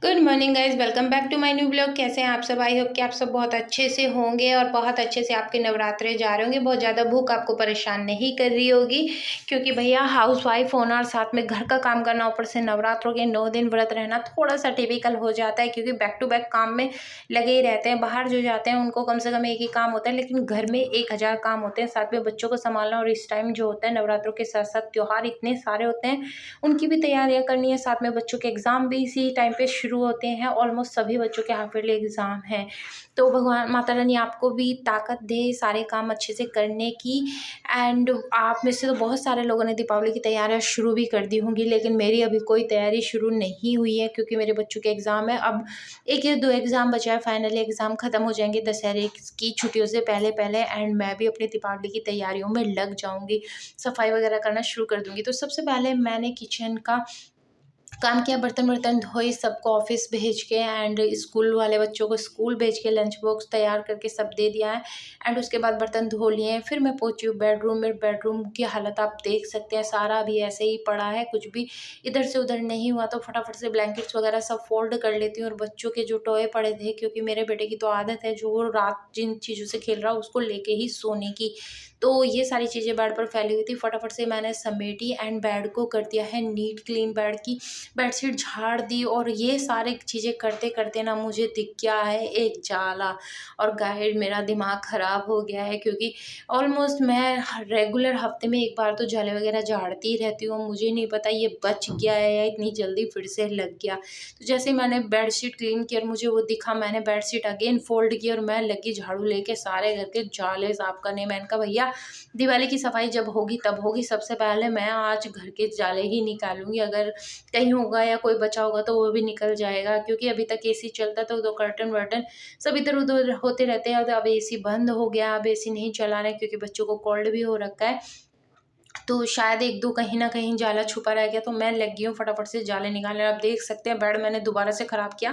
Good morning guys, welcome back to my new blog. कैसे हैं आप सब? आई होप कि आप सब बहुत अच्छे से होंगे और बहुत अच्छे से आपके नवरात्रे जा रहे होंगे। बहुत ज़्यादा भूख आपको परेशान नहीं कर रही होगी, क्योंकि भैया हाउस वाइफ होना और साथ में घर का काम करना, ऊपर से नवरात्रों के 9 दिन व्रत रहना थोड़ा सा टिपिकल हो जाता है, क्योंकि बैक टू बैक काम में लगे ही रहते हैं। बाहर जो जाते हैं उनको कम से कम एक ही काम होता है, लेकिन घर में 1000 काम होते हैं। साथ में बच्चों को संभालना, और इस टाइम जो होता है नवरात्रों के साथ साथ त्योहार इतने सारे होते हैं, उनकी भी तैयारियां करनी है। साथ में बच्चों के एग्ज़ाम भी इसी टाइम पे शुरू होते हैं। ऑलमोस्ट सभी बच्चों के हाफ ईयरली एग्ज़ाम हैं। तो भगवान माता रानी आपको भी ताकत दे सारे काम अच्छे से करने की। एंड आप में से तो बहुत सारे लोगों ने दीपावली की तैयारियां शुरू भी कर दी होंगी, लेकिन मेरी अभी कोई तैयारी शुरू नहीं हुई है, क्योंकि मेरे बच्चों के एग्ज़ाम है। अब एक या दो एग्ज़ाम बचा है, फाइनली एग्ज़ाम ख़त्म हो जाएंगे दशहरे की छुट्टियों से पहले पहले, एंड मैं भी अपनी दीपावली की तैयारियों में लग जाऊँगी। सफाई वगैरह करना शुरू कर दूँगी। तो सबसे पहले मैंने किचन का काम किया, बर्तन वर्तन धोए, सबको ऑफिस भेज के, एंड स्कूल वाले बच्चों को स्कूल भेज के लंच बॉक्स तैयार करके सब दे दिया है। एंड उसके बाद बर्तन धो लिए हैं। फिर मैं पहुंची हूँ बेडरूम में। बेडरूम की हालत आप देख सकते हैं, सारा भी ऐसे ही पड़ा है, कुछ भी इधर से उधर नहीं हुआ। तो फटाफट से ब्लैंकेट्स वगैरह सब फोल्ड कर लेती हूँ। और बच्चों के जो टॉय पड़े थे, क्योंकि मेरे बेटे की तो आदत है जो वो रात जिन चीज़ों से खेल रहा उसको लेके ही सोने की, तो ये सारी चीज़ें बेड पर फैली हुई थी। फटाफट से मैंने समेटी एंड बेड को कर दिया है नीट क्लीन। बेड की बेडशीट झाड़ दी, और ये सारी चीज़ें करते करते ना मुझे दिख गया है एक जाला। और गाइड मेरा दिमाग ख़राब हो गया है, क्योंकि ऑलमोस्ट मैं रेगुलर हफ्ते में एक बार तो जाले वगैरह झाड़ती ही रहती हूँ। मुझे नहीं पता ये बच गया है या इतनी जल्दी फिर से लग गया। तो जैसे ही मैंने बेडशीट क्लीन किया और मुझे वो दिखा, मैंने बेडशीट अगेन फोल्ड की और मैं लगी झाड़ू लेके सारे घर के जाले साफ करने। मैंने कहा भैया दिवाली की सफाई जब होगी तब होगी, सबसे पहले मैं आज घर के जाले ही निकालूंगी। अगर कहीं होगा या कोई बचा होगा तो वो भी निकल जाएगा, क्योंकि अभी तक एसी चलता था तो कर्टन वर्टन सब इधर उधर होते रहते हैं। तो अब एसी बंद हो गया, अब एसी नहीं चला रहे, क्योंकि बच्चों को कोल्ड भी हो रखा है। तो शायद एक दो कहीं ना कहीं जाला छुपा रह गया, तो मैं लग गई हूँ फटाफट से जाले निकालने। आप देख सकते हैं बेड मैंने दोबारा से ख़राब किया,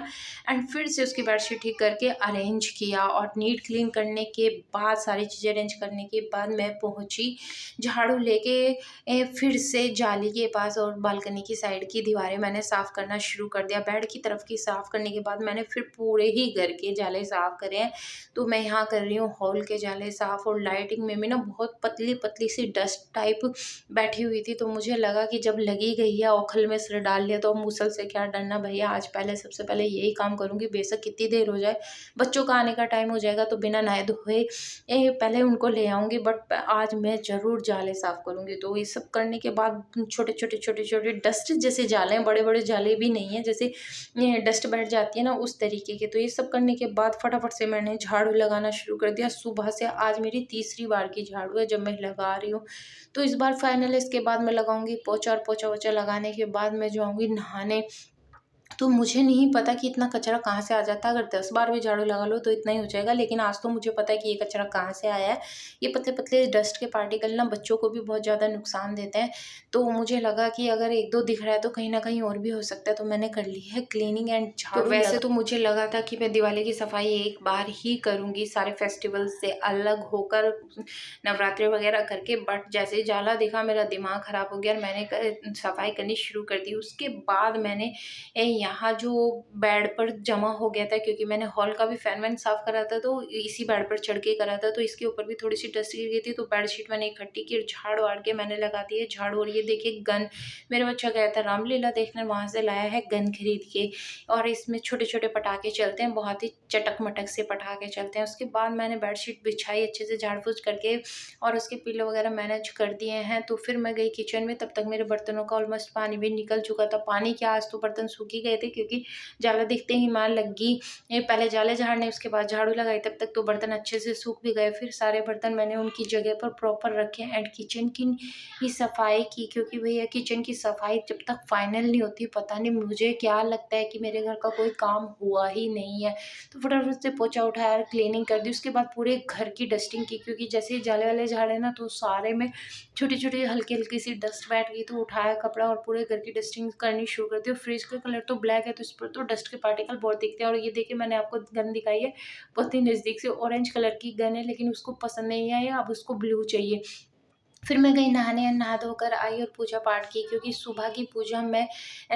एंड फिर से उसकी बेडशीट ठीक करके अरेंज किया। और नीट क्लीन करने के बाद, सारी चीज़ें अरेंज करने के बाद, मैं पहुँची झाड़ू लेके फिर से जाली के पास। और बालकनी की साइड की दीवारें मैंने साफ़ करना शुरू कर दिया। बेड की तरफ की साफ़ करने के बाद मैंने फिर पूरे ही घर के जाले साफ़ करे हैं। तो मैं यहाँ कर रही हूँ हॉल के जाले साफ़। और लाइटिंग में भी ना बहुत पतली पतली सी डस्ट टाइप बैठी हुई थी, तो मुझे लगा कि जब लगी गई है औखल में सिर डाल लिया, तो अब मुसल से क्या डरना भैया। आज पहले सबसे पहले यही काम करूँगी, बेशक कितनी देर हो जाए। बच्चों का आने का टाइम हो जाएगा तो बिना नहाए धोए पहले उनको ले आऊँगी, बट आज मैं ज़रूर जाले साफ़ करूँगी। तो ये सब करने के बाद छोटे छोटे डस्ट जैसे जाले हैं, बड़े बड़े जाले भी नहीं है, जैसे डस्ट बैठ जाती है ना उस तरीके के। तो ये सब करने के बाद फटाफट से मैंने झाड़ू लगाना शुरू कर दिया। सुबह से आज मेरी तीसरी बार की झाड़ू है जब मैं लगा रही हूँ। तो इस बार फाइनल इसके बाद मैं लगाऊंगी पोछा, और पोछा वोछा लगाने के बाद मैं जाऊंगी नहाने। तो मुझे नहीं पता कि इतना कचरा कहाँ से आ जाता है। अगर 10 बार भी झाड़ू लगा लो तो इतना ही हो जाएगा, लेकिन आज तो मुझे पता है कि ये कचरा कहाँ से आया है। ये पतले पतले डस्ट के पार्टिकल ना बच्चों को भी बहुत ज़्यादा नुकसान देते हैं। तो मुझे लगा कि अगर एक दो दिख रहा है तो कहीं ना कहीं और भी हो सकता है, तो मैंने कर ली है क्लीनिंग एंड झाड़ू। वैसे तो मुझे लगा था कि मैं दिवाली की सफाई एक बार ही करूँगी सारे फेस्टिवल से अलग होकर, नवरात्रि वगैरह करके, बट जैसे ही जाला दिखा मेरा दिमाग ख़राब हो गया और मैंने सफाई करनी शुरू कर दी। उसके बाद मैंने यहाँ जो बेड पर जमा हो गया था, क्योंकि मैंने हॉल का भी फैन वैन साफ़ करा था, तो इसी बेड पर चढ़ के करा था, तो इसके ऊपर भी थोड़ी सी डस्ट गिर गई थी। तो बेडशीट मैंने इकट्ठी की और झाड़ वाड़ के मैंने लगा दी है झाड़ू। और ये देखिए गन, मेरा बच्चा गया था रामलीला देखने, वहाँ से लाया है गन खरीद के। और इसमें छोटे छोटे पटाखे चलते हैं, बहुत ही चटक मटक से पटाखे चलते हैं। उसके बाद मैंने बेडशीट बिछाई अच्छे से झाड़ फूँच करके, और उसके पिलो वगैरह मैनेज कर दिए हैं। तो फिर मैं गई किचन में, तब तक मेरे बर्तनों का ऑलमोस्ट पानी भी निकल चुका था। पानी क्या, आज तो बर्तन सूख ही गए थे, क्योंकि जाला दिखते ही मार लगी पहले जाले झाड़ने, उसके बाद झाड़ू लगाई, तब तक तो बर्तन अच्छे से सूख भी गए। फिर सारे बर्तन मैंने उनकी जगह पर प्रॉपर रखे एंड किचन की ही सफाई की, क्योंकि भैया किचन की सफाई जब तक फाइनल नहीं होती, पता नहीं मुझे क्या लगता है कि मेरे घर का कोई काम हुआ ही नहीं है। तो फटाफट से पोछा उठाया, क्लीनिंग कर दी। उसके बाद पूरे घर की डस्टिंग की, क्योंकि जैसे ही जाले वाले झाड़े ना तो सारे में छोटी छोटी हल्की हल्की सी डस्ट बैठ गई। तो उठाया कपड़ा और पूरे घर की डस्टिंग करनी शुरू कर दी। और फ्रिज का कलर तो ब्लैक है, तो इस पर तो डस्ट के पार्टिकल बहुत दिखते हैं। और ये देखिए मैंने आपको गन दिखाई है बहुत ही नज़दीक से, ऑरेंज कलर की गन है, लेकिन उसको पसंद नहीं आई, अब उसको ब्लू चाहिए। फिर मैं गई नहाने, नहा धोकर आई और पूजा पाठ की, क्योंकि सुबह की पूजा मैं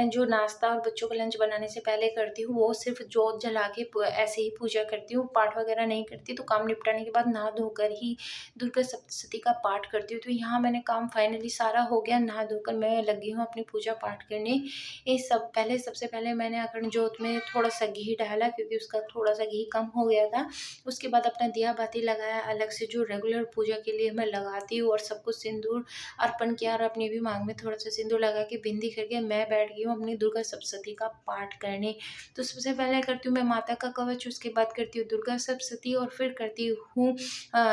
जो नाश्ता और बच्चों को लंच बनाने से पहले करती हूँ, वो सिर्फ़ जोत जला के ऐसे ही पूजा करती हूँ, पाठ वगैरह नहीं करती। तो काम निपटाने के बाद नहा धोकर ही दुर्गा सप्तशती का पाठ करती हूँ। तो यहाँ मैंने काम फाइनली सारा हो गया, नहा धोकर मैं लगी हूँ अपनी पूजा पाठ करने। ये सब पहले सबसे पहले मैंने अखंड जोत में थोड़ा-सा घी डाला, क्योंकि उसका थोड़ा-सा घी कम हो गया था। उसके बाद अपना दिया बाती लगाया अलग से, जो रेगुलर पूजा के लिए मैं लगाती हूँ, और सब कुछ सिंदूर अर्पण किया और अपनी भी मांग में थोड़ा-सा सिंदूर लगा के बिंदी करके मैं बैठ गई हूँ अपनी दुर्गा सप्तशती का पाठ करने। तो सबसे पहले करती हूँ मैं माता का कवच, उसके बाद करती हूँ दुर्गा सप्तशती, और फिर करती हूँ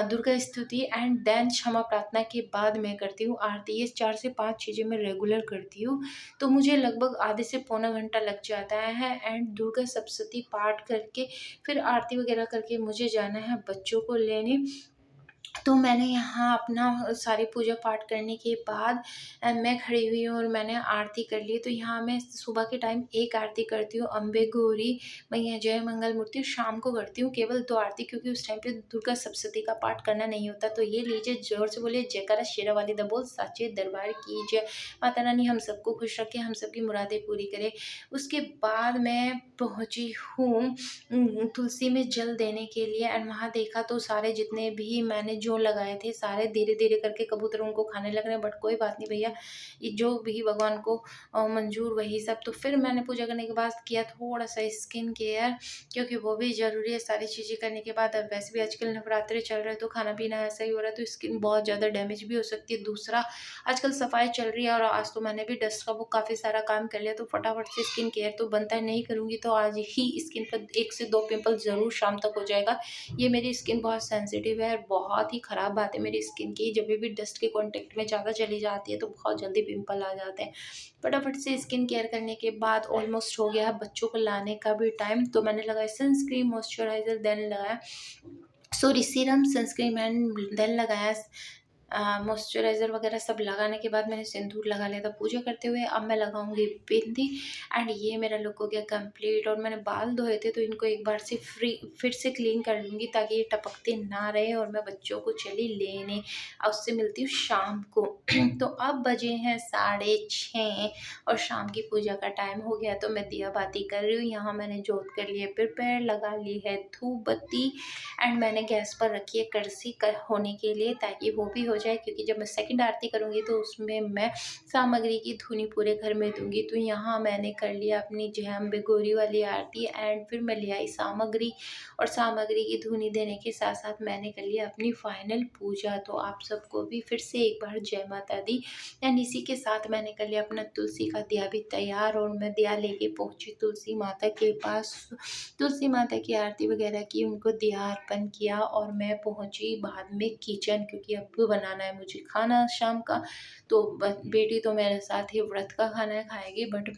दुर्गा स्तुति, एंड देन क्षमा प्रार्थना के बाद मैं करती हूँ आरती। ये 4 से 5 चीज़ें मैं रेगुलर करती हूँ। तो मुझे लगभग आधे से पौना घंटा लग जाता है, एंड दुर्गा सप्तशती पाठ करके फिर आरती वगैरह करके मुझे जाना है बच्चों को लेने। तो मैंने यहाँ अपना सारी पूजा पाठ करने के बाद मैं खड़ी हुई हूँ और मैंने आरती कर ली। तो यहाँ मैं सुबह के टाइम एक आरती करती हूँ, अम्बे गौरी मैया जय मंगल मूर्ति। शाम को करती हूँ केवल 2 आरती, क्योंकि उस टाइम पे दुर्गा सप्तशती का पाठ करना नहीं होता। तो ये लीजिए, ज़ोर से बोलिए जयकारा शेरा वाली द बोल साचे दरबार की जय। माता रानी हम सबको खुश रखे, हम सबकी मुरादें पूरी करे। उसके बाद मैं पहुँची हूँ तुलसी में जल देने के लिए, एंड वहाँ देखा तो सारे जितने भी मैंने जो लगाए थे सारे धीरे-धीरे करके कबूतर उनको खाने लग रहे हैं, बट कोई बात नहीं भैया, ये जो भी भगवान को मंजूर वही सब। तो फिर मैंने पूजा करने के बाद किया थोड़ा-सा स्किन केयर, क्योंकि वो भी ज़रूरी है। सारी चीज़ें करने के बाद अब वैसे भी आजकल नवरात्रे चल रहे हैं, तो खाना-पीना ऐसा ही हो रहा है, तो स्किन बहुत ज़्यादा डैमेज भी हो सकती है। दूसरा, आजकल सफाई चल रही है, और आज तो मैंने भी डस्ट का वो काफ़ी सारा काम कर लिया, तो फटाफट से स्किन केयर तो बनता है, नहीं करूँगी तो आज ही स्किन पर 1 से 2 पिंपल ज़रूर शाम तक हो जाएगा। ये मेरी स्किन बहुत सेंसिटिव है, और बहुत ही ख़राब बात है मेरी स्किन की, जब भी डस्ट के कॉन्टैक्ट में ज़्यादा चली जाती है तो बहुत जल्दी पिंपल आ जाते हैं। फटाफट से स्किन केयर करने के बाद ऑलमोस्ट हो गया है बच्चों को लाने का भी टाइम। तो मैंने लगाया सनस्क्रीन, मॉइस्चराइज़र, देन लगाया sorry serum, sunscreen, and then लगाया मॉइस्चराइज़र वगैरह सब लगाने के बाद मैंने सिंदूर लगा लिया था पूजा करते हुए। अब मैं लगाऊंगी बिंदी, एंड ये मेरा लुक हो गया कंप्लीट। और मैंने बाल धोए थे, तो इनको एक बार से फिर से क्लीन कर लूँगी, ताकि ये टपकते ना रहे। और मैं बच्चों को चली लेने, और उससे मिलती हूँ शाम को। तो अब बजे हैं 6:30 और शाम की पूजा का टाइम हो गया। तो मैं दिया बाती कर रही हूँ। यहाँ मैंने जोत कर लिए प्रिपेयर, लगा ली है धूप बत्ती, एंड मैंने गैस पर रखी है कड़सी होने के लिए, ताकि वो भी हो जाए, क्योंकि जब मैं सेकंड आरती करूँगी तो उसमें मैं सामग्री की धुनी पूरे घर में दूंगी। तो यहाँ मैंने कर लिया अपनी जय अम्बे गौरी वाली आरती, एंड फिर मैं ले आई सामग्री, और सामग्री की धुनी देने के साथ साथ मैंने कर लिया अपनी फाइनल पूजा। तो आप सबको भी फिर से एक बार जय माता दी। एंड इसी के साथ मैंने कर लिया अपना तुलसी का दिया भी तैयार, और मैं दिया लेके पहुँची तुलसी माता के पास। तुलसी माता की आरती वगैरह की, उनको दिया अर्पण किया, और मैं पहुंची बाद में किचन, क्योंकि अब बनाना है मुझे खाना शाम का। तो बेटी तो मेरे साथ ही व्रत का खाना खाएगी, बट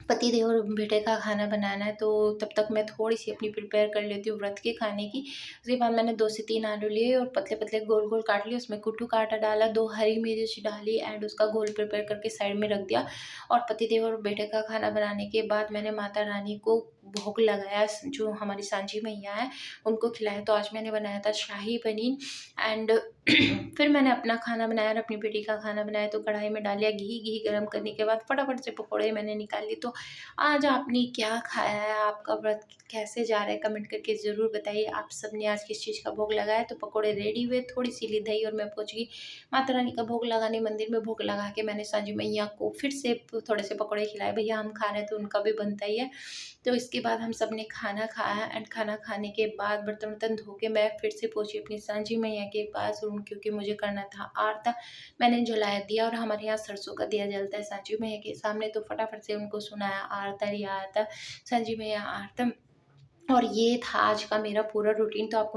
पति देव और बेटे का खाना बनाना है। तो तब तक मैं थोड़ी सी अपनी प्रिपेयर कर लेती हूँ व्रत के खाने की। उसके बाद मैंने 2 से 3 आलू लिए और पतले पतले गोल गोल काट लिए, उसमें कुट्टू काटा डाला, 2 हरी मिर्च डाली, एंड उसका घोल प्रिपेयर करके साइड में रख दिया। और पति देव और बेटे का खाना बनाने के बाद मैंने माता रानी को भोग लगाया, जो हमारी सांझी मैया है उनको खिलाया। तो आज मैंने बनाया था शाही पनीर, एंड फिर मैंने अपना खाना बनाया और अपनी बेटी का खाना बनाया। तो कढ़ाई में डाल लिया घी, घी गर्म करने के बाद फटाफट से पकौड़े मैंने निकाल ली। तो आज आपने क्या खाया है, आपका व्रत कैसे जा रहा है, कमेंट करके ज़रूर बताइए। आप सबने आज किस चीज़ का भोग लगाया। तो पकौड़े रेडी हुए, थोड़ी सी ली दही, और मैं पहुंच गई माता रानी का भोग लगाने। मंदिर में भोग लगा के मैंने सांझी मैया को फिर से थोड़े से पकौड़े खिलाए। भैया हम खा रहे हैं तो उनका भी बनता ही है। तो इसके बाद हम सब ने खाना खाया, एंड खाना खाने के बाद बर्तन वर्तन धो के मैं फिर से पहुंची अपनी सांझी मैया के पास, क्योंकि मुझे करना था आरता। मैंने जलाया दिया, और हमारे यहाँ सरसों का दिया जलता है सांझी मैया के सामने। तो फटाफट से उनको सुनाया आरता री आरता, सांझी मैया आरता। और ये था आज का मेरा पूरा रूटीन। तो आपको